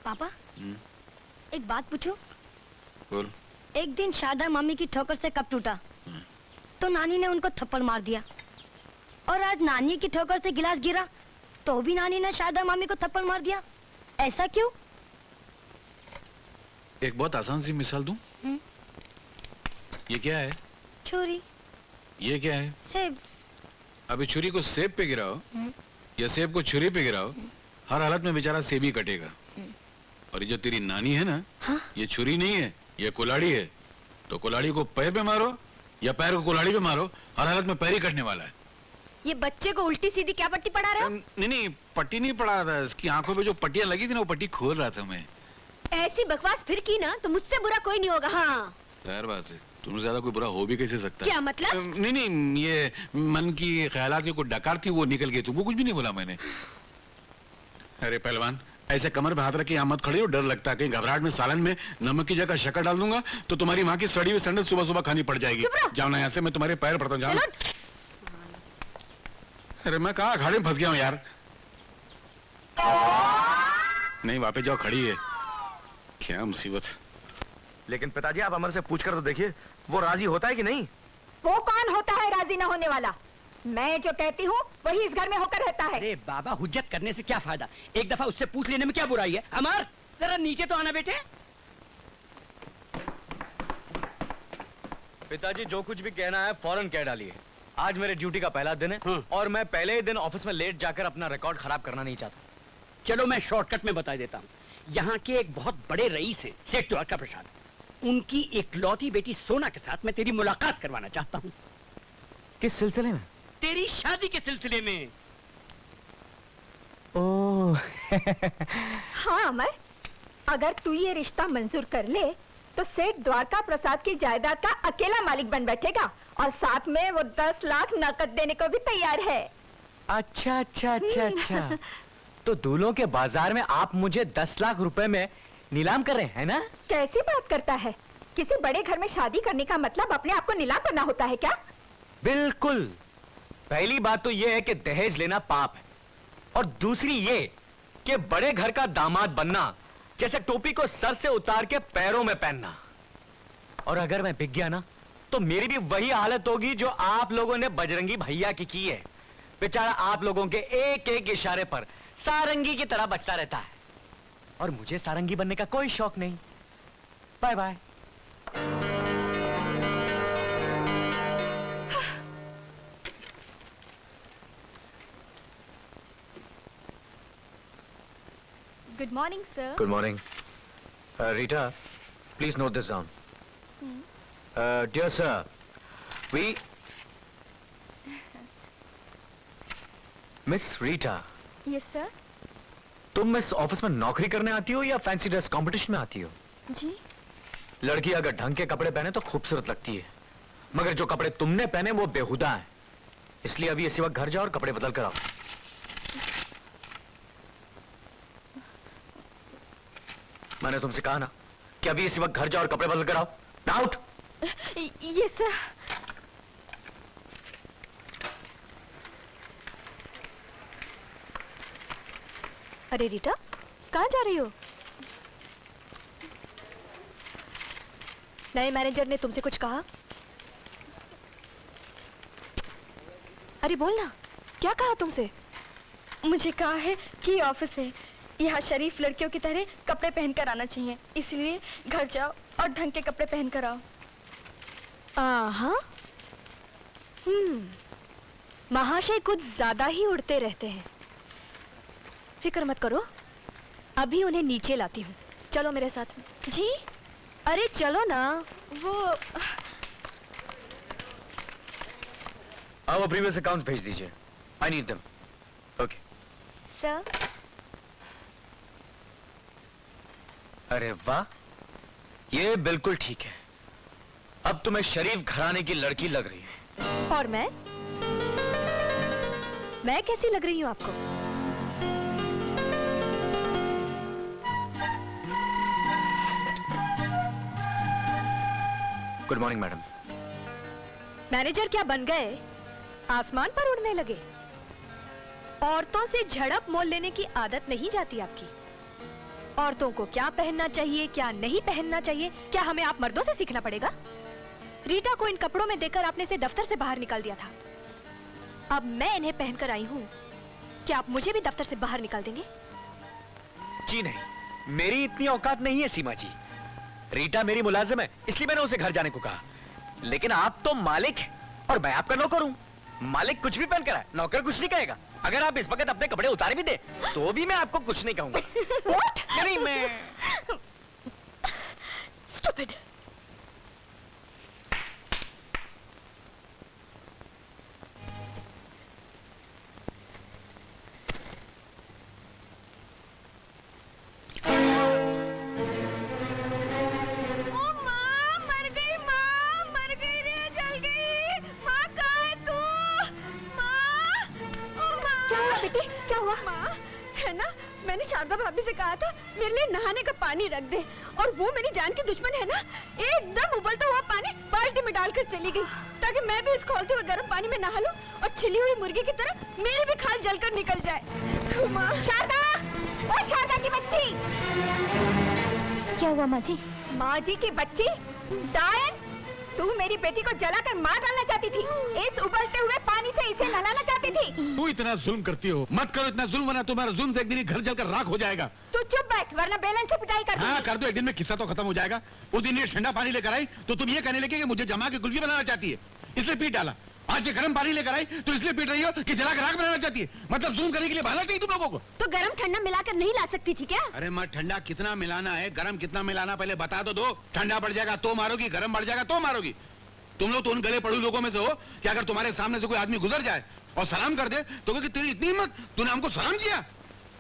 पापा एक बात पूछूं? बोल। एक दिन शारदा मम्मी की ठोकर से कप टूटा तो नानी ने उनको थप्पड़ मार दिया, और आज नानी की ठोकर से गिलास गिरा तो भी नानी ने शारदा मम्मी को थप्पड़ मार दिया। ऐसा क्यों? एक बहुत आसान सी मिसाल दूं? ये क्या है? छुरी। ये क्या है? सेब। अभी छुरी को सेब पे गिराओ या सेब को छुरी पे गिराओ, हर हालत में बेचारा सेब ही कटेगा। और ये जो तेरी नानी है ना, हाँ? ये छुरी नहीं है, ये कुल्हाड़ी है। तो कुल्हाड़ी को पैर पे मारो या पैर को कुल्हाड़ी पे मारो, हर हालत में पैर ही कटने वाला है। ये बच्चे को उल्टी सीधी क्या पट्टी पढ़ा रहे हो? नहीं, पट्टी नहीं पढ़ा था, इसकी आंखों पे जो पट्टियां लगी थी ना, वो पट्टी खोल रहा था मैं। ऐसी बकवास फिर की ना तो मुझसे बुरा कोई नहीं होगा। हाँ खैर बात है, तुमसे ज्यादा कोई बुरा हो भी कैसे सकता है? क्या मतलब? नहीं, ये मन की ख्यालात की कोई डकार थी, वो निकल गई। तुमको कुछ भी नहीं बोला मैंने। अरे पहलवान, ऐसे कमर पे हाथ रख के यहाँ मत खड़े हो, डर लगता है कहीं घबराहट में सालन में नमक की जगह शक्कर डाल दूंगा तो तुम्हारी माँ की सड़ी हुई सैंडल सुबह सुबह खानी पड़ जाएगी। जाओ ना यहाँ से, मैं तुम्हारे पैर पड़ता हूँ, जाओ। अरे मैं कहाँ अखाड़े में फंस गया हूँ यार। नहीं, वापस जाओ, खड़ी है। क्या मुसीबत। लेकिन पिताजी, आप अमर से पूछकर तो देखिए, वो राजी होता है कि नहीं? वो कौन होता है राजी न होने वाला? मैं जो कहती हूँ वही इस घर में होकर रहता है। अरे बाबा, हुज्जत करने से क्या फायदा? एक दफा उससे पूछ लेने में क्या बुराई है? अमर, जरा नीचे तो आना बेटे। पिताजी, जो कुछ भी कहना है फौरन कह डालिए। आज मेरे ड्यूटी का पहला दिन है और मैं पहले ही दिन ऑफिस में लेट जाकर अपना रिकॉर्ड खराब करना नहीं चाहता। चलो मैं शॉर्टकट में बता देता हूँ। यहाँ के एक बहुत बड़े रईस हैं, सेठ द्वारका प्रसाद। उनकी इकलौती बेटी सोना के साथ मैं तेरी मुलाकात करवाना चाहता हूँ। किस सिलसिले में? तेरी शादी के सिलसिले में। ओह। हाँ अमर, अगर तू ये रिश्ता मंजूर कर ले तो सेठ द्वारका प्रसाद की जायदाद का अकेला मालिक बन बैठेगा, और साथ में वो 10 लाख नकद देने को भी तैयार है। अच्छा अच्छा अच्छा अच्छा। तो दूल्हों के बाजार में आप मुझे 10 लाख रुपए में नीलाम कर रहे हैं ना? कैसी बात करता है? किसी बड़े घर में शादी करने का मतलब अपने आप को नीलाम करना होता है क्या? बिल्कुल। पहली बात तो यह है कि दहेज लेना पाप है, और दूसरी ये कि बड़े घर का दामाद बनना जैसे टोपी को सर से उतार के पैरों में पहनना। और अगर मैं बिक गया ना तो मेरी भी वही हालत होगी जो आप लोगों ने बजरंगी भैया की है। बेचारा आप लोगों के एक एक इशारे पर सारंगी की तरह बचता रहता है, और मुझे सारंगी बनने का कोई शौक नहीं। Bye bye. Good morning sir. Good morning. Rita, please note this down. Dear sir, Miss Rita, yes sir. तुम इस ऑफिस में नौकरी करने आती हो या फैंसी ड्रेस कंपटीशन में आती हो? जी। लड़की अगर ढंग के कपड़े पहने तो खूबसूरत लगती है, मगर जो कपड़े तुमने पहने वो बेहुदा हैं। इसलिए अभी इसी वक्त घर जाओ और कपड़े बदल कर आओ। मैंने तुमसे कहा ना कि अभी इसी वक्त घर जाओ और कपड़े बदल कर आओ। Now out! Yes sir. अरे रीटा, कहाँ जा रही हो? नए मैनेजर ने तुमसे कुछ कहा? अरे बोल ना, क्या कहा तुमसे? मुझे कहा है कि ऑफिस है, यहाँ शरीफ लड़कियों की तरह कपड़े पहनकर आना चाहिए, इसलिए घर जाओ और ढंग के कपड़े पहनकर आओ। हाँ। महाशय कुछ ज्यादा ही उड़ते रहते हैं। फिक्र मत करो, अभी उन्हें नीचे लाती हूँ। चलो मेरे साथ में। जी? अरे चलो ना। वो वो प्रीवियस अकाउंट्स भेज दीजिए। I need them. Okay sir. अरे वाह, ये बिल्कुल ठीक है। अब तुम्हें शरीफ घराने की लड़की लग रही है। और मैं कैसी लग रही हूँ आपको? Good morning madam. मैनेजर क्या बन गए? आसमान पर उड़ने लगे? औरतों से झड़प मोल लेने की आदत नहीं जाती आपकी? औरतों को क्या पहनना चाहिए, क्या नहीं पहनना चाहिए, क्या हमें आप मर्दों से सीखना पड़ेगा? रीटा को इन कपड़ों में देखकर आपने इसे दफ्तर से बाहर निकाल दिया था। अब मैं इन्हें पहनकर आई हूँ, क्या आप मुझे भी दफ्तर से बाहर निकाल देंगे? जी नहीं, मेरी इतनी औकात नहीं है सीमा जी। रीटा मेरी मुलाजिम है, इसलिए मैंने उसे घर जाने को कहा। लेकिन आप तो मालिक हैं और मैं आपका नौकर हूँ। मालिक कुछ भी पहनकर आए, नौकर कुछ नहीं कहेगा। अगर आप इस वक्त अपने कपड़े उतारे भी दे तो भी मैं आपको कुछ नहीं कहूंगा। नहीं, मैं Stupid. मैंने शारदा भाभी से कहा था मेरे लिए नहाने का पानी रख दे, और वो मेरी जान की दुश्मन है ना, एकदम उबलता हुआ पानी बाल्टी में डालकर चली गई, ताकि मैं भी इस खौलते हुए गर्म पानी में नहा लूं और छिली हुई मुर्गी की तरह मेरी भी खाल जलकर निकल जाए। माँ, शारदा, ओ शारदा की बच्ची। क्या हुआ माँ जी? माँ जी की बच्ची, डायन, तू मेरी बेटी को जलाकर मार डालना चाहती थी, इस उबलते हुए पानी से इसे नहलाना चाहती थी। तू इतना जुल्म करती हो, मत करो इतना जुल्म, वरना तुम्हारा जुल्म से एक दिन ही घर जलकर राख हो जाएगा। तू चुप बैठ, वरना बेलन से पिटाई कर। हाँ कर दो, एक दिन में किस्सा तो खत्म हो जाएगा। उस दिन ये ठंडा पानी लेकर आई तो तुम ये कहने लगे कि मुझे जमा के कुल्फी बनाना चाहती है, इसलिए पीट डाला। आज ये गर्म पानी लेकर आई तो इसलिए पीट रही हो कि जला के राख बनाना चाहती है। मतलब जुल्म करने के लिए बहाना चाहिए तुम लोगों को। तो गरम ठंडा मिलाकर नहीं ला सकती थी क्या? अरे माँ, ठंडा कितना मिलाना है, गरम कितना मिलाना, पहले बता तो दो। ठंडा बढ़ जाएगा तो मारोगी, गरम बढ़ जाएगा तो मारोगी। तुम लोग तो उन गले पड़ू लोगों में से हो कि अगर तुम्हारे सामने से कोई आदमी गुजर जाए और सलाम कर दे तो कहे कि तेरी इतनी हिम्मत, तूने हमको सलाम किया।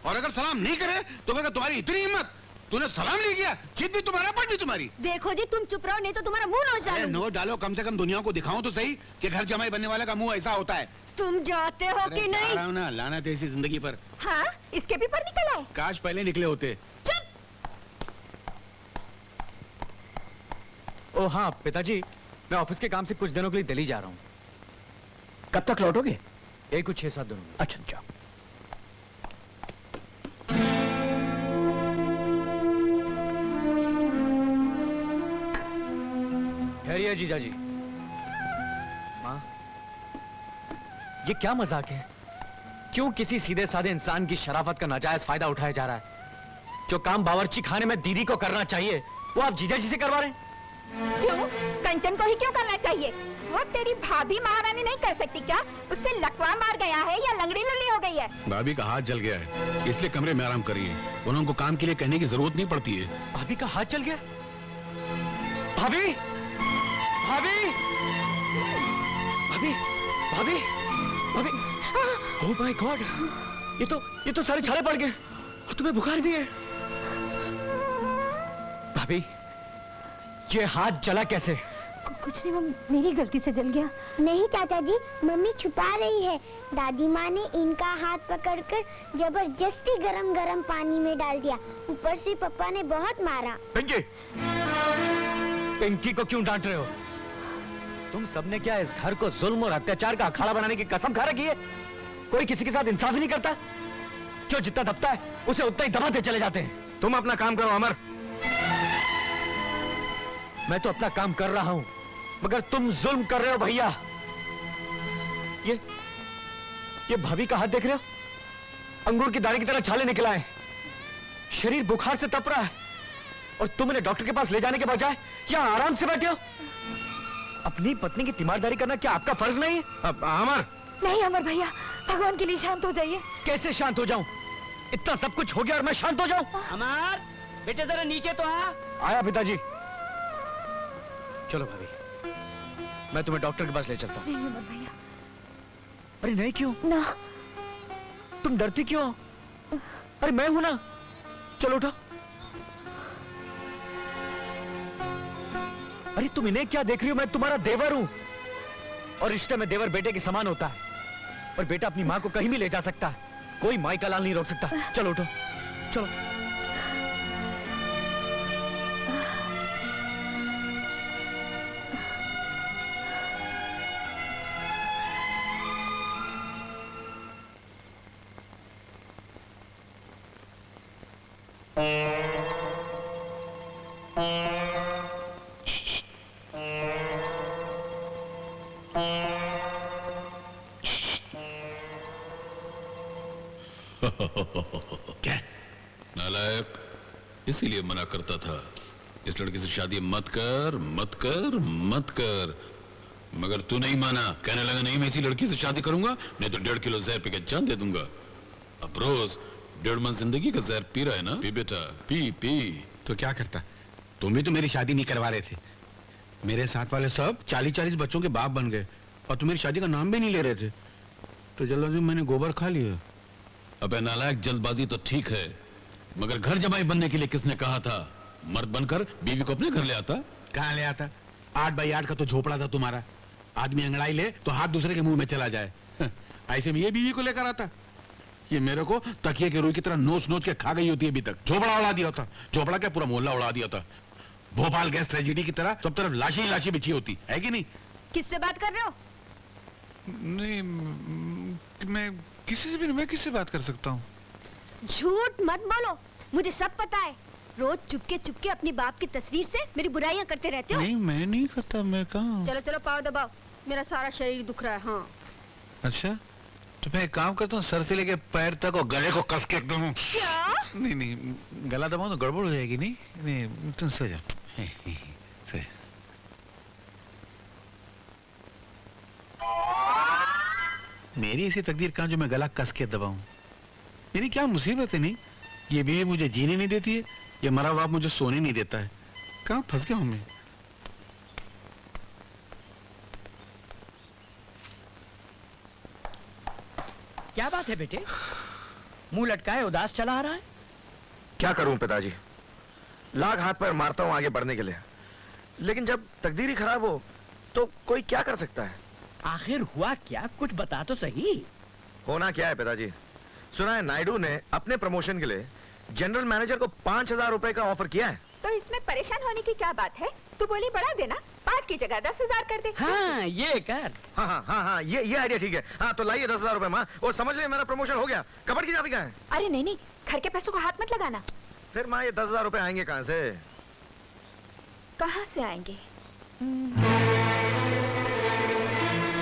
और अगर सलाम नहीं करे तो कहे तुम्हारी इतनी हिम्मत, तूने सलाम नहीं किया। चित भी तुम्हारा, पट भी तुम्हारी। देखो जी, तुम चुप रहो, नहीं तो तुम्हारा मुंह नोच डालूंगी। नोट डालो, कम से कम दुनिया को दिखाओ तो सही कि घर जमाई बनने वाले का मुंह ऐसा होता है। तुम जाते हो कि नहीं? ना लानत है ऐसी जिंदगी पर। हाँ, इसके भी पर निकल आए। काश पहले निकले होते। ओ हाँ पिताजी, मैं ऑफिस के काम से कुछ दिनों के लिए दिल्ली जा रहा हूँ। कब तक लौटोगे? एक कुछ 6-7 दिनों में। अच्छा जाओ। ठहरिए जीजाजी। माँ, ये क्या मजाक है? क्यों किसी सीधे साधे इंसान की शराफत का नाजायज फायदा उठाया जा रहा है? जो काम बावर्ची खाने में दीदी को करना चाहिए वो आप जीजाजी से करवा रहे हैं। क्यों? कंचन को ही क्यों करना चाहिए? वो तेरी भाभी महारानी नहीं कर सकती क्या? उससे लकवा मार गया है या लंगड़ी लुल्ली हो गई है? भाभी का हाथ जल गया है, इसलिए कमरे में आराम करिए। उनको काम के लिए कहने की जरूरत नहीं पड़ती है। भाभी का हाथ जल गया? भाभी, भाभी, भाभी, भाभी, भाभी, ओह माय गॉड, ये तो सारे छाले पड़ गए और तुम्हें बुखार भी है। भाभी, ये हाथ जला कैसे? कुछ नहीं, वो मेरी गलती से जल गया। नहीं चाचा जी, मम्मी छुपा रही है। दादी माँ ने इनका हाथ पकड़कर जबरदस्ती गरम गरम पानी में डाल दिया। ऊपर से पापा ने बहुत मारा। पिंकी, पिंकी को क्यों डांट रहे हो? तुम सबने क्या इस घर को जुल्म और अत्याचार का अखाड़ा बनाने की कसम खा रखी है? कोई किसी के साथ इंसाफ ही नहीं करता। जो जितना दबता है उसे उतना ही दबाते चले जाते हैं। तुम अपना काम करो अमर। मैं तो अपना काम कर रहा हूं, मगर तुम जुल्म कर रहे हो भैया। ये भाभी का हाथ देख रहे हो? अंगूर की दाने की तरह छाले निकला है, शरीर बुखार से तप रहा है, और तुम इन्हें डॉक्टर के पास ले जाने के बजाय यहाँ आराम से बैठे हो। अपनी पत्नी की तीमारदारी करना क्या आपका फर्ज नहीं है? अमर, नहीं अमर भैया, भगवान के लिए शांत हो जाइए। कैसे शांत हो जाऊं? इतना सब कुछ हो गया और मैं शांत हो जाऊं? अमर, बेटे जरा नीचे तो आ। आया पिताजी। चलो भाभी, मैं तुम्हें डॉक्टर के पास ले चलता हूँ। नहीं अमर भैया। अरे नहीं, क्यों? ना। तुम डरती क्यों? अरे मैं हूं ना। चलो उठो। अरे तुम इन्हें क्या देख रही हो? मैं तुम्हारा देवर हूं, और रिश्ते में देवर बेटे के समान होता है, और बेटा अपनी माँ को कहीं भी ले जा सकता है। कोई माई का लाल नहीं रोक सकता। चलो उठो, चलो। क्या नालायक, इसीलिए मना करता था इस लड़की से शादी मत कर मत कर मत कर, मगर तू नहीं माना। कहने लगा नहीं मैं इसी लड़की से शादी करूंगा, नहीं तो 1.5 किलो जहर पी के जान दे दूंगा। अब रोज 1.5 मन जिंदगी का जहर पी रहा है ना, पी बेटा पी पी। तो क्या करता, तुम भी तो मेरी शादी नहीं करवा रहे थे। मेरे साथ वाले सब 40-40 बच्चों के बाप बन गए और तुम मेरी शादी का नाम भी नहीं ले रहे थे, तो जल्दबाजी में मैंने गोबर खा लिया। अबे नालायक, जल्दबाजी तो ठीक है, मगर घर जमाई बनने के लिए किसने कहा था? मर्द बनकर बीवी को अपने घर ले आता। कहाँ ले आता? 8 बाई 8 का तो झोपड़ा था तुम्हारा। आदमी अंगड़ाई ले तो हाथ दूसरे के मुंह में चला जाए। ऐसे में ये बीवी को लेकर आता। ये मेरे को तकिए के रुई की तरह नोच नोच के खा गई होती है अभी तक। झोपड़ा उड़ा दिया था, झोपड़ा क्या पूरा मोहल्ला उड़ा दिया था। भोपाल गैस ट्रेजेडी की तरह सब तरफ लाशी ही लाशी बिछी होती है कि नहीं? किससे बात कर रहे हो? नहीं, मैं किसी से भी नहीं, मैं किससे बात कर सकता हूँ? झूठ मत बोलो, मुझे सब पता है। रोज चुपके अपनी बाप की तस्वीर से मेरी बुराइयां करते रहते हो। नहीं मैं नहीं करता, मैं कहाँ। चलो चलो पाँव दबाओ, मेरा सारा शरीर दुख रहा है। हाँ अच्छा तो मैं एक काम करता हूँ, सर से लेके पैर तक और गले को कस के एकदम। क्या? नहीं नहीं, गला दबाओ तो गड़बड़ हो जाएगी। नहीं नहीं, तुम सो जाओ। सो जा। मेरी ऐसी तकदीर कहाँ जो मैं गला कस के दबाऊं? मेरी क्या मुसीबत है? नहीं, ये बीवी मुझे जीने नहीं देती है, ये मरा बाप मुझे सोने नहीं देता है। कहाँ फंस गया हूं मैं? क्या बात है बेटे, मुंह लटकाए उदास चला आ रहा है? क्या करूं पिताजी, लाख हाथ पैर मारता हूं आगे बढ़ने के लिए, लेकिन जब तकदीर ही खराब हो तो कोई क्या कर सकता है? आखिर हुआ क्या, कुछ बता तो सही। होना क्या है पिताजी, सुना है नायडू ने अपने प्रमोशन के लिए जनरल मैनेजर को 5,000 रुपए का ऑफर किया है। तो इसमें परेशान होने की क्या बात है? तू बोली बढ़ा देना, 5 की जगह 10,000 कर दे। हाँ ये कर। हाँ, ये आइडिया ठीक है। हाँ तो लाइए 10,000 रुपए माँ, और समझ ले मेरा प्रमोशन हो गया। कबड़ की चाबी कहाँ है? अरे नहीं नहीं, घर के पैसों को हाथ मत लगाना। फिर माँ ये 10,000 रुपए आएंगे कहाँ से? कहाँ से आएंगे?